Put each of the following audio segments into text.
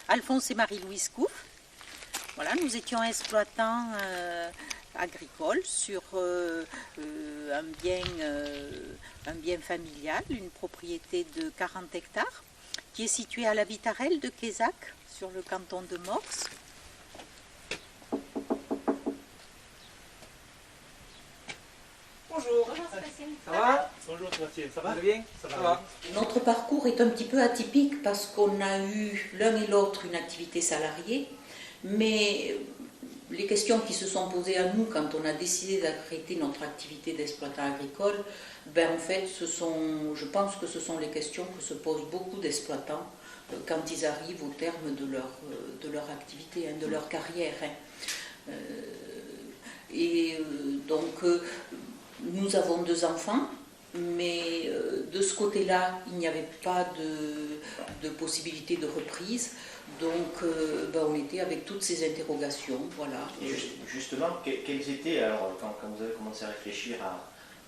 Alphonse et Marie-Louise Couff. Voilà, nous étions exploitants agricoles sur un bien familial, une propriété de 40 hectares qui est située à la Vitarelle de Quézac, sur le canton de Mors. Bonjour. Bonjour Sébastien. Ça va? Bonjour Sébastien, ça va? Vous allez bien? Ça va. Notre parcours est un petit peu atypique parce qu'on a eu l'un et l'autre une activité salariée, mais les questions qui se sont posées à nous quand on a décidé d'arrêter notre activité d'exploitant agricole, ben en fait, je pense que ce sont les questions que se posent beaucoup d'exploitants quand ils arrivent au terme de leur activité, de leur carrière. Donc, nous avons 2 enfants, mais de ce côté-là, il n'y avait pas de possibilité de reprise. Donc, on était avec toutes ces interrogations, voilà. Et justement, quels étaient, alors, quand vous avez commencé à réfléchir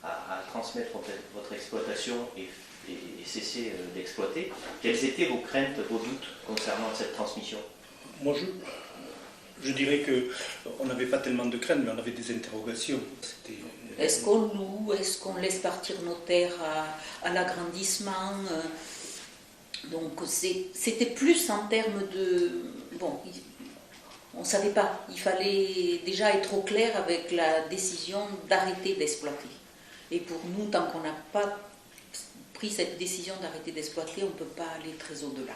à transmettre votre exploitation et cesser d'exploiter, quelles étaient vos craintes, vos doutes concernant cette transmission? Moi, je dirais qu'on n'avait pas tellement de craintes, mais on avait des interrogations. Est-ce qu'on loue? Est-ce qu'on laisse partir nos terres à l'agrandissement? Donc c'était plus en termes de... Bon, on ne savait pas. Il fallait déjà être au clair avec la décision d'arrêter d'exploiter. Et pour nous, tant qu'on n'a pas pris cette décision d'arrêter d'exploiter, on ne peut pas aller très au-delà.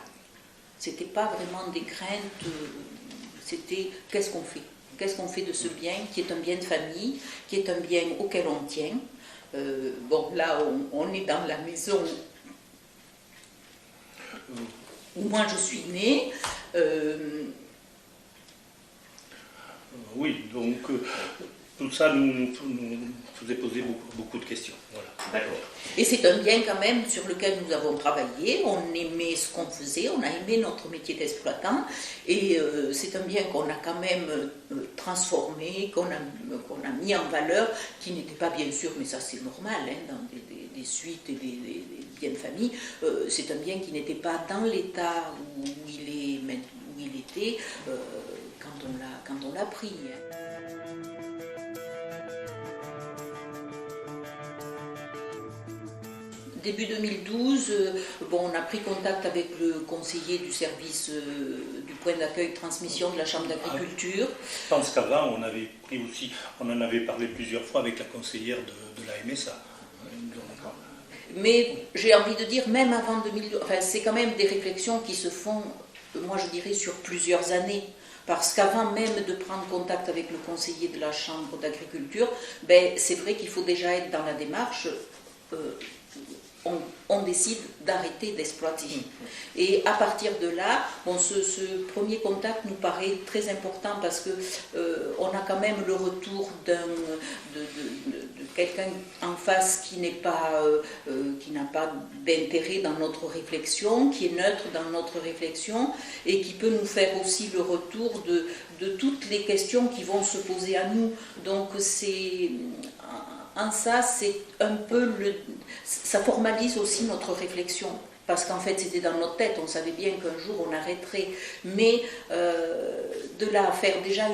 Ce n'était pas vraiment des craintes, c'était qu'est-ce qu'on fait? Qu'est-ce qu'on fait de ce bien qui est un bien de famille, qui est un bien auquel on tient? Là, on est dans la maison où moi je suis née. Oui, donc tout ça nous faisait poser beaucoup de questions. Voilà. D'accord. Et c'est un bien quand même sur lequel nous avons travaillé, on aimait ce qu'on faisait, on a aimé notre métier d'exploitant, et c'est un bien qu'on a quand même transformé, qu'on a mis en valeur, qui n'était pas bien sûr, mais ça c'est normal, dans des suites et des biens de famille, c'est un bien qui n'était pas dans l'état où il était quand on l'a pris. Début 2012, on a pris contact avec le conseiller du service du point d'accueil transmission de la Chambre d'agriculture. Je pense qu'avant, on en avait parlé plusieurs fois avec la conseillère de la MSA. Mais j'ai envie de dire, même avant 2012, c'est quand même des réflexions qui se font, moi je dirais, sur plusieurs années. Parce qu'avant même de prendre contact avec le conseiller de la Chambre d'agriculture, c'est vrai qu'il faut déjà être dans la démarche. On décide d'arrêter d'exploiter. Et à partir de là, ce premier contact nous paraît très important parce que on a quand même le retour de quelqu'un en face qui n'a pas d'intérêt dans notre réflexion, qui est neutre dans notre réflexion et qui peut nous faire aussi le retour de toutes les questions qui vont se poser à nous. Donc ça, c'est un peu ça formalise aussi notre réflexion, parce qu'en fait c'était dans notre tête, on savait bien qu'un jour on arrêterait, mais de là à faire déjà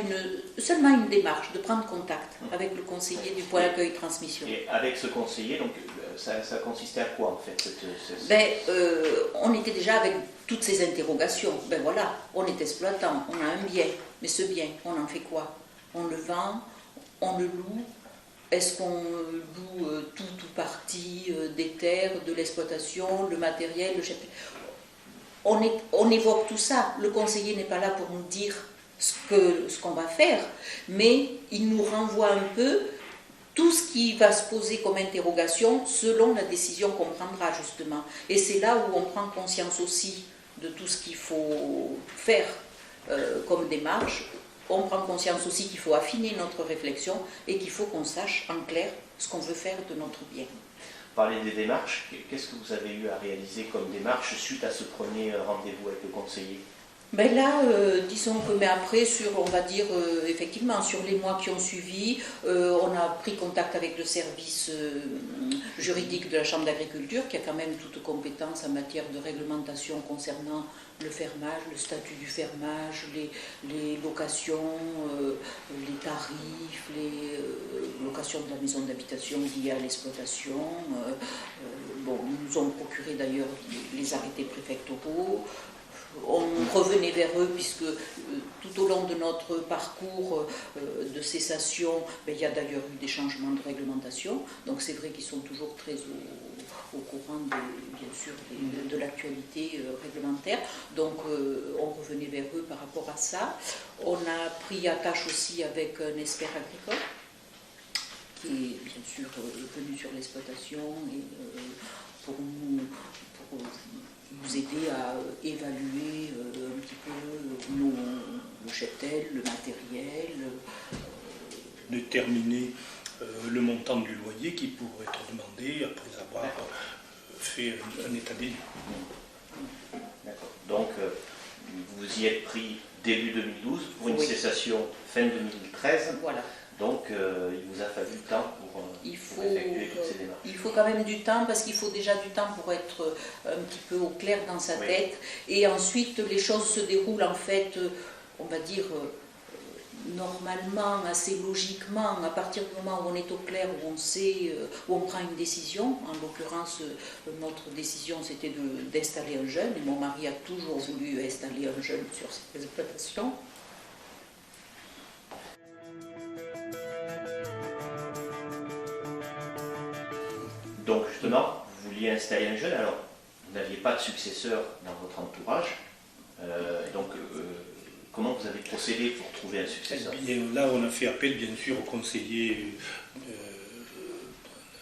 seulement une démarche, de prendre contact avec le conseiller du point d'accueil transmission. Et avec ce conseiller, donc ça consistait à quoi en fait on était déjà avec toutes ces interrogations. Voilà, on est exploitant, on a un bien, mais ce bien, on en fait quoi? On le vend, on le loue? Est-ce qu'on loue tout ou partie des terres, de l'exploitation, le matériel, le chef? On évoque tout ça. Le conseiller n'est pas là pour nous dire ce qu'on va faire, mais il nous renvoie un peu tout ce qui va se poser comme interrogation selon la décision qu'on prendra justement. Et c'est là où on prend conscience aussi de tout ce qu'il faut faire comme démarche. On prend conscience aussi qu'il faut affiner notre réflexion et qu'il faut qu'on sache en clair ce qu'on veut faire de notre bien. Parler des démarches, qu'est-ce que vous avez eu à réaliser comme démarche suite à ce premier rendez-vous avec le conseiller? Ben là, disons que, mais après, on va dire, effectivement, sur les mois qui ont suivi, on a pris contact avec le service juridique de la Chambre d'agriculture, qui a quand même toute compétence en matière de réglementation concernant le fermage, le statut du fermage, les locations, les tarifs, les locations de la maison d'habitation liées à l'exploitation. Bon, ils nous ont procuré d'ailleurs les arrêtés préfectoraux. On revenait vers eux puisque tout au long de notre parcours de cessation, ben, il y a d'ailleurs eu des changements de réglementation. Donc c'est vrai qu'ils sont toujours très au courant bien sûr de l'actualité réglementaire. Donc on revenait vers eux par rapport à ça. On a pris attache aussi avec un expert agricole qui est bien sûr venu sur l'exploitation et pour nous aider à évaluer un petit peu le cheptel, le matériel. Déterminer le montant du loyer qui pourrait être demandé après avoir fait un état des lieux. D'accord. Donc, vous y êtes pris début 2012 pour une cessation fin 2013. Voilà. Donc, il vous a fallu du temps pour effectuer toutes ces démarches. Il faut quand même du temps, parce qu'il faut déjà du temps pour être un petit peu au clair dans sa tête. Et ensuite, les choses se déroulent en fait, on va dire, normalement, assez logiquement, à partir du moment où on est au clair, où on sait, où on prend une décision. En l'occurrence, notre décision, c'était d'installer un jeune. Et mon mari a toujours voulu installer un jeune sur cette exploitation. Donc justement, vous vouliez installer un jeune, alors vous n'aviez pas de successeur dans votre entourage, comment vous avez procédé pour trouver un successeur? Là, on a fait appel bien sûr au conseiller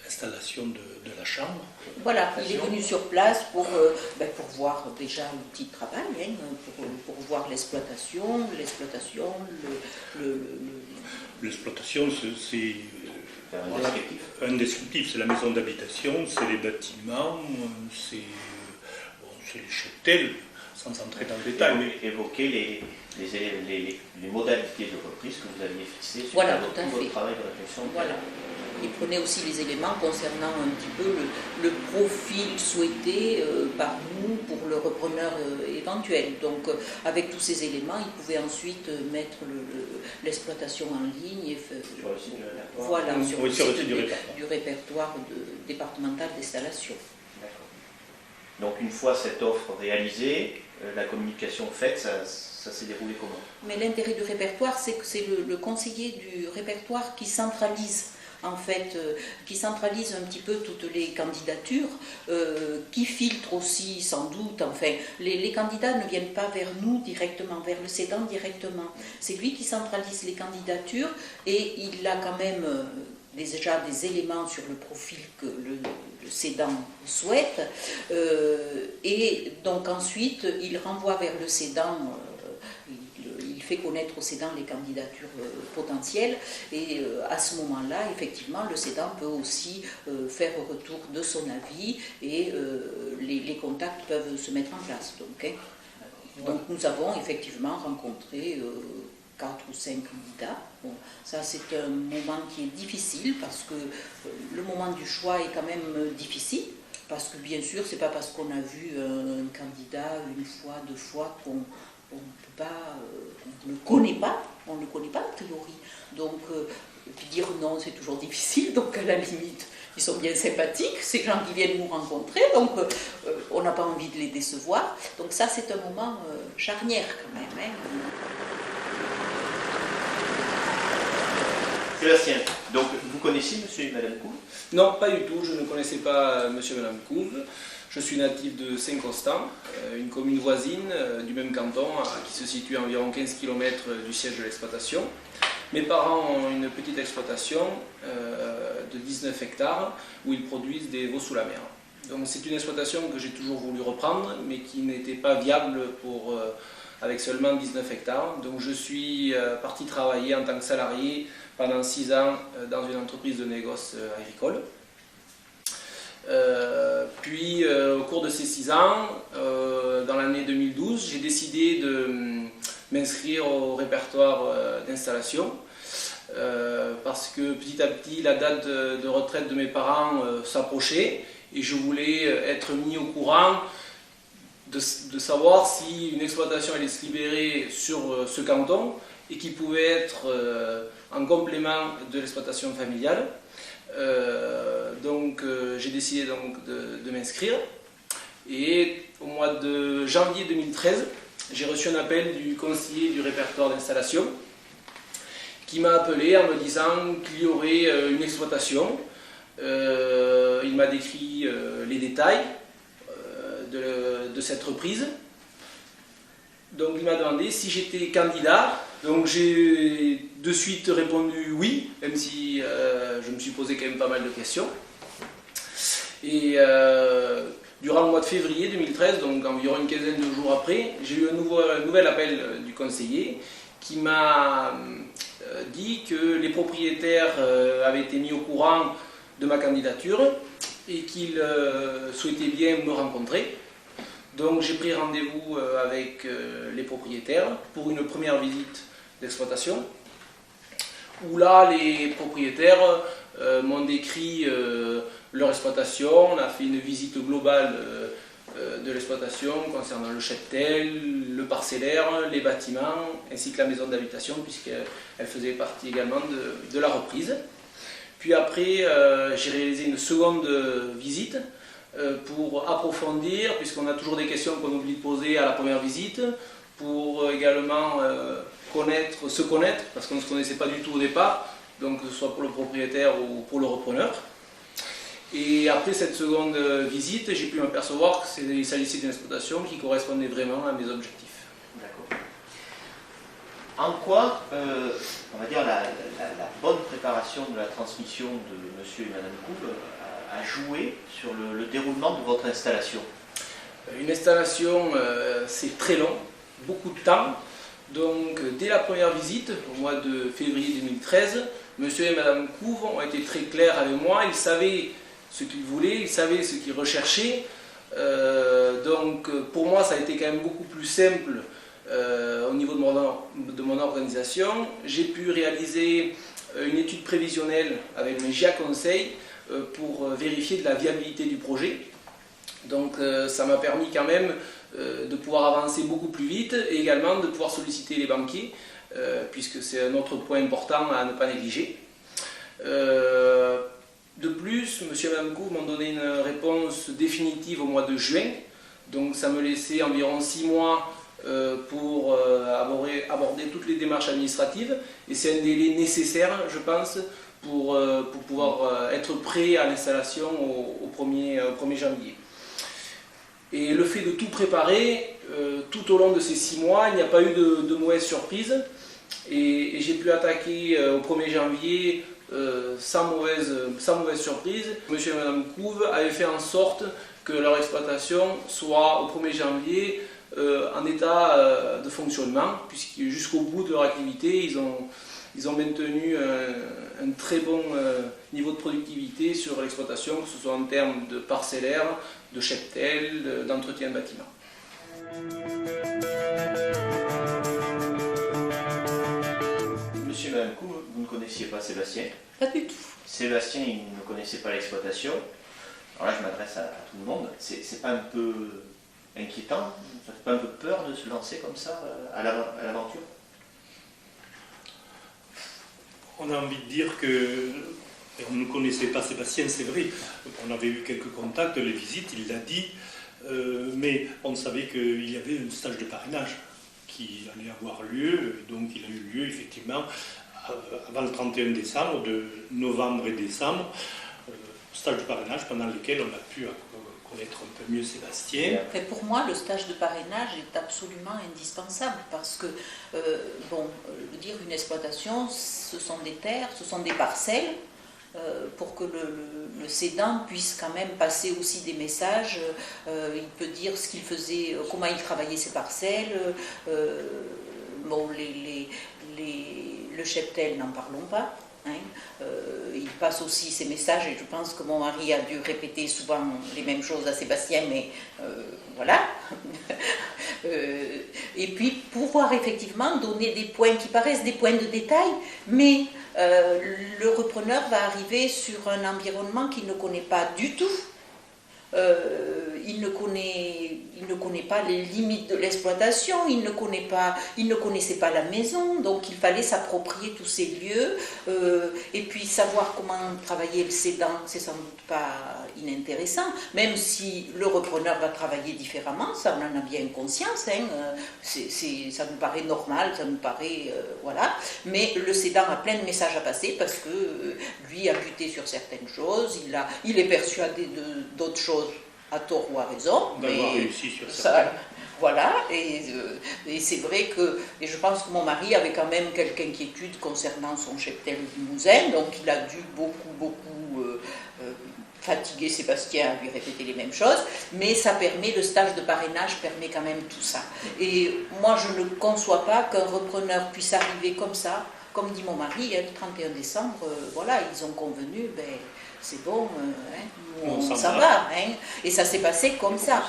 d'installation de la Chambre. Voilà, il est venu sur place pour voir déjà l'outil de travail, pour voir l'exploitation. L'exploitation, c'est un descriptif, c'est la maison d'habitation, c'est les bâtiments, c'est les cheptels, sans entrer dans le détail. Mais évoquer les modalités de reprise que vous aviez fixées sur voilà, votre travail de réflexion. Voilà. Il prenait aussi les éléments concernant un petit peu le profil souhaité par nous pour le repreneur éventuel. Donc avec tous ces éléments, il pouvait ensuite mettre l'exploitation en ligne et sur le site du répertoire. Voilà, sur le site du répertoire départemental d'installation. D'accord. Donc une fois cette offre réalisée, la communication faite, ça s'est déroulé comment? Mais l'intérêt du répertoire, c'est que c'est le conseiller du répertoire qui centralise en fait, qui centralise un petit peu toutes les candidatures, qui filtre aussi sans doute, enfin, les candidats ne viennent pas vers nous directement, vers le cédant directement. C'est lui qui centralise les candidatures et il a quand même déjà des éléments sur le profil que le cédant souhaite, et donc ensuite il renvoie vers le cédant. Il fait connaître au cédant les candidatures potentielles et à ce moment-là, effectivement, le cédant peut aussi faire retour de son avis et les contacts peuvent se mettre en place. Donc nous avons effectivement rencontré 4 ou 5 candidats. Bon, ça c'est un moment qui est difficile parce que le moment du choix est quand même difficile. Parce que bien sûr, c'est pas parce qu'on a vu un candidat une fois, 2 fois qu'on ne peut pas, on ne le connaît pas a priori. Donc, puis dire non, c'est toujours difficile, donc à la limite, ils sont bien sympathiques, ces gens qui viennent nous rencontrer, donc on n'a pas envie de les décevoir. Donc ça, c'est un moment charnière quand même. Sébastien, donc vous connaissez monsieur et madame Couve? Non, pas du tout, je ne connaissais pas monsieur et madame Couve. Je suis natif de Saint-Constant, une commune voisine du même canton qui se situe à environ 15 km du siège de l'exploitation. Mes parents ont une petite exploitation de 19 hectares où ils produisent des veaux sous la mer. Donc c'est une exploitation que j'ai toujours voulu reprendre mais qui n'était pas viable avec seulement 19 hectares. Donc je suis parti travailler en tant que salarié pendant 6 ans dans une entreprise de négoce agricole. Puis au cours de ces 6 ans, dans l'année 2012, j'ai décidé de m'inscrire au répertoire d'installation parce que petit à petit la date de retraite de mes parents s'approchait et je voulais être mis au courant de savoir si une exploitation allait se libérer sur ce canton et qui pouvait être en complément de l'exploitation familiale. Donc j'ai décidé donc de m'inscrire et au mois de janvier 2013 j'ai reçu un appel du conseiller du répertoire d'installation qui m'a appelé en me disant qu'il y aurait une exploitation. Il m'a décrit les détails de cette reprise. Donc il m'a demandé si j'étais candidat. Donc j'ai de suite répondu oui, même si je me suis posé quand même pas mal de questions. Et durant le mois de février 2013, donc environ une quinzaine de jours après, j'ai eu un nouvel appel du conseiller qui m'a dit que les propriétaires avaient été mis au courant de ma candidature et qu'ils souhaitaient bien me rencontrer. Donc j'ai pris rendez-vous avec les propriétaires pour une première visite d'exploitation, où là les propriétaires m'ont décrit leur exploitation. On a fait une visite globale de l'exploitation concernant le cheptel, le parcellaire, les bâtiments, ainsi que la maison d'habitation, puisqu'elle faisait partie également de la reprise. Puis après, j'ai réalisé une seconde visite pour approfondir, puisqu'on a toujours des questions qu'on oublie de poser à la première visite, pour également se connaître, parce qu'on ne se connaissait pas du tout au départ, donc que ce soit pour le propriétaire ou pour le repreneur. Et après cette seconde visite, j'ai pu m'apercevoir qu'il s'agissait d'une exploitation qui correspondait vraiment à mes objectifs. D'accord. En quoi, on va dire, la bonne préparation de la transmission de monsieur et madame Couve a joué sur le déroulement de votre installation? Une installation, c'est très long, beaucoup de temps. Donc, dès la première visite, au mois de février 2013, monsieur et madame Couve ont été très clairs avec moi. Ils savaient ce qu'ils voulaient, ils savaient ce qu'ils recherchaient. Donc, pour moi, ça a été quand même beaucoup plus simple au niveau de mon organisation. J'ai pu réaliser une étude prévisionnelle avec le GIA Conseil pour vérifier de la viabilité du projet. Donc ça m'a permis quand même de pouvoir avancer beaucoup plus vite et également de pouvoir solliciter les banquiers, puisque c'est un autre point important à ne pas négliger. De plus, monsieur et madame Couve m'ont donné une réponse définitive au mois de juin, donc ça me laissait environ 6 mois pour aborder toutes les démarches administratives, et c'est un délai nécessaire, je pense, pour pouvoir être prêt à l'installation au 1er janvier. Et le fait de tout préparer, tout au long de ces 6 mois, il n'y a pas eu de mauvaise surprise, et j'ai pu attaquer au 1er janvier sans mauvaise surprise. Monsieur et madame Couve avaient fait en sorte que leur exploitation soit au 1er janvier en état de fonctionnement, puisque jusqu'au bout de leur activité, ils ont maintenu un très bon niveau de productivité sur l'exploitation, que ce soit en termes de parcellaire, de cheptel, d'entretien de bâtiment. Monsieur et madame Couve, vous ne connaissiez pas Sébastien? Pas du tout. Sébastien, il ne connaissait pas l'exploitation. Alors là, je m'adresse à tout le monde. C'est pas un peu inquiétant? Ça fait pas un peu peur de se lancer comme ça à l'aventure? On a envie de dire que on ne connaissait pas Sébastien, c'est vrai. On avait eu quelques contacts, les visites, il l'a dit, mais on savait qu'il y avait un stage de parrainage qui allait avoir lieu, donc il a eu lieu effectivement avant le 31 décembre, de novembre et décembre, stage de parrainage pendant lequel on a pu connaître un peu mieux Sébastien. Et pour moi, le stage de parrainage est absolument indispensable parce que, dire une exploitation, ce sont des terres, ce sont des parcelles, pour que le cédant puisse quand même passer aussi des messages. Il peut dire ce qu'il faisait, comment il travaillait ses parcelles. Le cheptel, n'en parlons pas. Hein. Il passe aussi ces messages et je pense que mon mari a dû répéter souvent les mêmes choses à Sébastien, mais voilà. Et puis pouvoir effectivement donner des points qui paraissent des points de détail, mais le repreneur va arriver sur un environnement qu'il ne connaît pas du tout. Il ne connaît pas les limites de l'exploitation, il ne connaissait pas la maison, donc il fallait s'approprier tous ces lieux, et puis savoir comment travailler le cédant, c'est sans doute pas inintéressant, même si le repreneur va travailler différemment, ça on en a bien conscience, hein, ça nous paraît normal, ça nous paraît, voilà, mais le cédant a plein de messages à passer parce que lui a buté sur certaines choses, il est persuadé d'autres choses à tort ou à raison, d'avoir réussi sur ça. Voilà, et c'est vrai que, et je pense que mon mari avait quand même quelques inquiétudes concernant son cheptel limousin, donc il a dû beaucoup fatiguer Sébastien à lui répéter les mêmes choses, mais ça permet, le stage de parrainage permet quand même tout ça. Et moi je ne conçois pas qu'un repreneur puisse arriver comme ça, comme dit mon mari, le 31 décembre, voilà, ils ont convenu, ben c'est bon, on s'en va. Hein. Et ça s'est passé comme ça.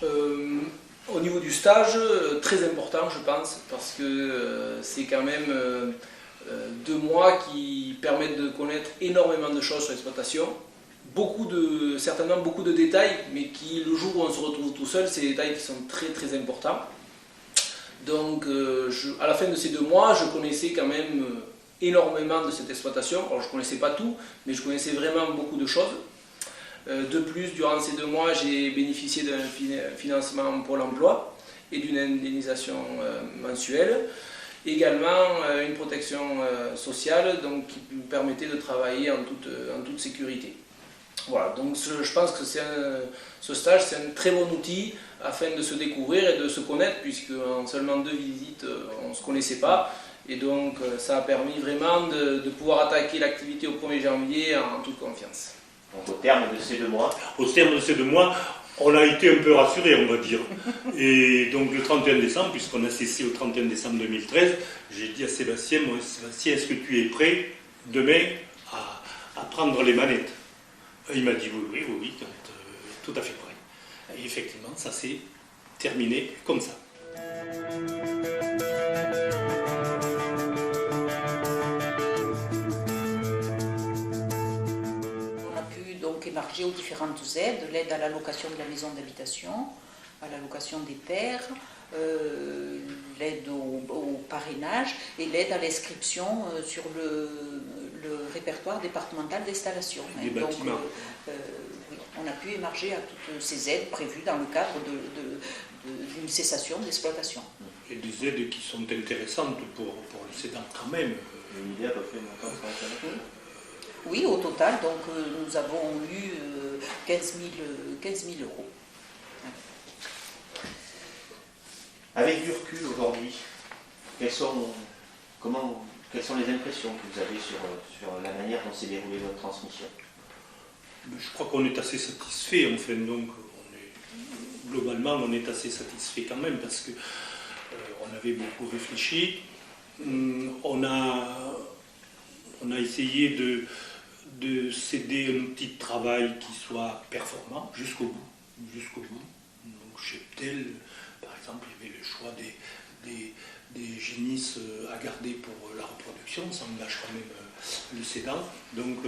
Au niveau du stage, très important je pense, parce que c'est quand même 2 mois qui permettent de connaître énormément de choses sur l'exploitation. Certainement beaucoup de détails, mais qui, le jour où on se retrouve tout seul, c'est des détails qui sont très très importants. Donc à la fin de ces 2 mois, je connaissais quand même énormément de cette exploitation. Alors je ne connaissais pas tout, mais je connaissais vraiment beaucoup de choses. De plus, durant ces 2 mois, j'ai bénéficié d'un financement Pôle emploi et d'une indemnisation mensuelle. Également une protection sociale donc, qui me permettait de travailler en toute sécurité. Voilà, donc je pense que ce stage, c'est un très bon outil afin de se découvrir et de se connaître, puisque en seulement 2 visites, on ne se connaissait pas. Et donc ça a permis vraiment de pouvoir attaquer l'activité au 1er janvier en toute confiance. Donc au terme de ces 2 mois on a été un peu rassurés, on va dire. Et donc le 31 décembre, puisqu'on a cessé au 31 décembre 2013, j'ai dit à Sébastien, Sébastien, est-ce que tu es prêt demain à prendre les manettes? Il m'a dit oui, tout à fait prêt. Et effectivement, ça s'est terminé comme ça. Émarger aux différentes aides, l'aide à l'allocation de la maison d'habitation, à l'allocation des terres, l'aide au parrainage et l'aide à l'inscription sur le répertoire départemental d'installation. Des bâtiments. Donc, oui, on a pu émarger à toutes ces aides prévues dans le cadre d'une cessation d'exploitation. Et des aides qui sont intéressantes pour le cédant quand même. Une idée à peu près montant ça. Oui, au total, donc nous avons eu 15 000 euros. Avec du recul aujourd'hui, quelles sont les impressions que vous avez sur la manière dont s'est déroulée votre transmission? Je crois qu'on est assez satisfait, enfin, donc globalement on est assez satisfait quand même, parce que on avait beaucoup réfléchi, on a essayé de céder un petit travail qui soit performant jusqu'au bout. Donc chez Ptel, par exemple, il y avait le choix des génisses à garder pour la reproduction, ça engage quand même le cédant. Donc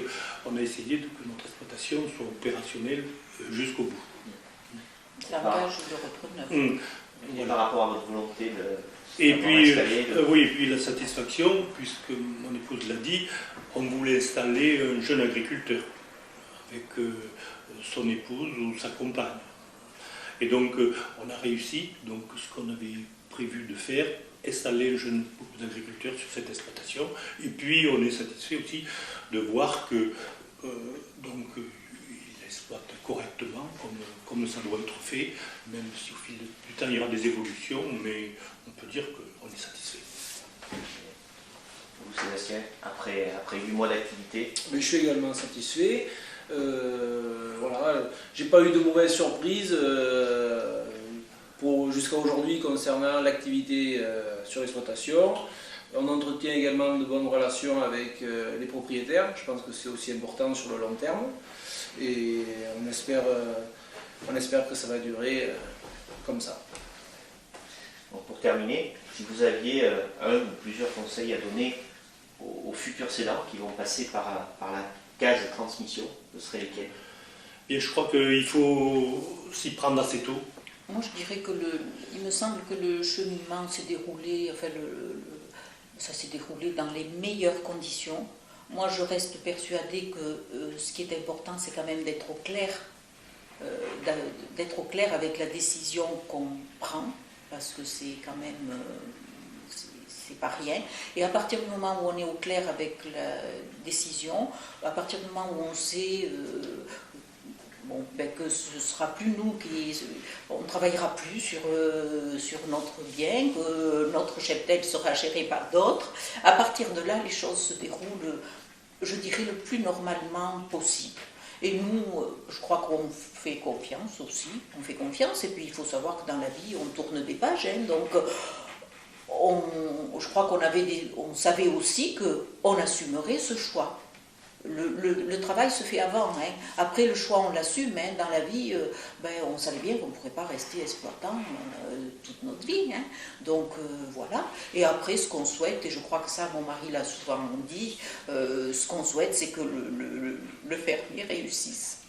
on a essayé que notre exploitation soit opérationnelle jusqu'au bout. Ça engage le repreneur. Et par rapport à votre volonté de... Et puis, oui, et puis la satisfaction, puisque mon épouse l'a dit, on voulait installer un jeune agriculteur avec son épouse ou sa compagne. Et donc, on a réussi, donc ce qu'on avait prévu de faire, installer un jeune agriculteur sur cette exploitation. Et puis, on est satisfait aussi de voir que il exploite correctement, comme ça doit être fait, même si au fil du temps il y aura des évolutions, mais on peut dire qu'on est satisfait. Vous, Sébastien, après 8 mois d'activité? Mais je suis également satisfait. Voilà, j'ai pas eu de mauvaises surprises jusqu'à aujourd'hui concernant l'activité sur l'exploitation. On entretient également de bonnes relations avec les propriétaires. Je pense que c'est aussi important sur le long terme. Et on espère que ça va durer comme ça. Bon, pour terminer, si vous aviez un ou plusieurs conseils à donner aux futurs cédants qui vont passer par la case de transmission, ce seraient lesquels? Et je crois qu'il faut s'y prendre assez tôt. Moi, je dirais il me semble que le cheminement s'est déroulé, enfin, ça s'est déroulé dans les meilleures conditions. Moi, je reste persuadée que ce qui est important, c'est quand même d'être au clair avec la décision qu'on prend, parce que c'est quand même, c'est pas rien. Et à partir du moment où on est au clair avec la décision, à partir du moment où on sait que ce ne sera plus nous on ne travaillera plus sur notre bien, que notre cheptel sera géré par d'autres. À partir de là, les choses se déroulent, je dirais, le plus normalement possible. Et nous, je crois qu'on fait confiance aussi, on fait confiance, et puis il faut savoir que dans la vie, on tourne des pages, hein, donc je crois on savait aussi qu'on assumerait ce choix. Le travail se fait avant, hein. Après le choix on l'assume, hein. Dans la vie, on savait bien qu'on ne pourrait pas rester exploitant toute notre vie, hein. Donc voilà. Et après ce qu'on souhaite, et je crois que ça mon mari l'a souvent dit, ce qu'on souhaite c'est que le fermier réussisse.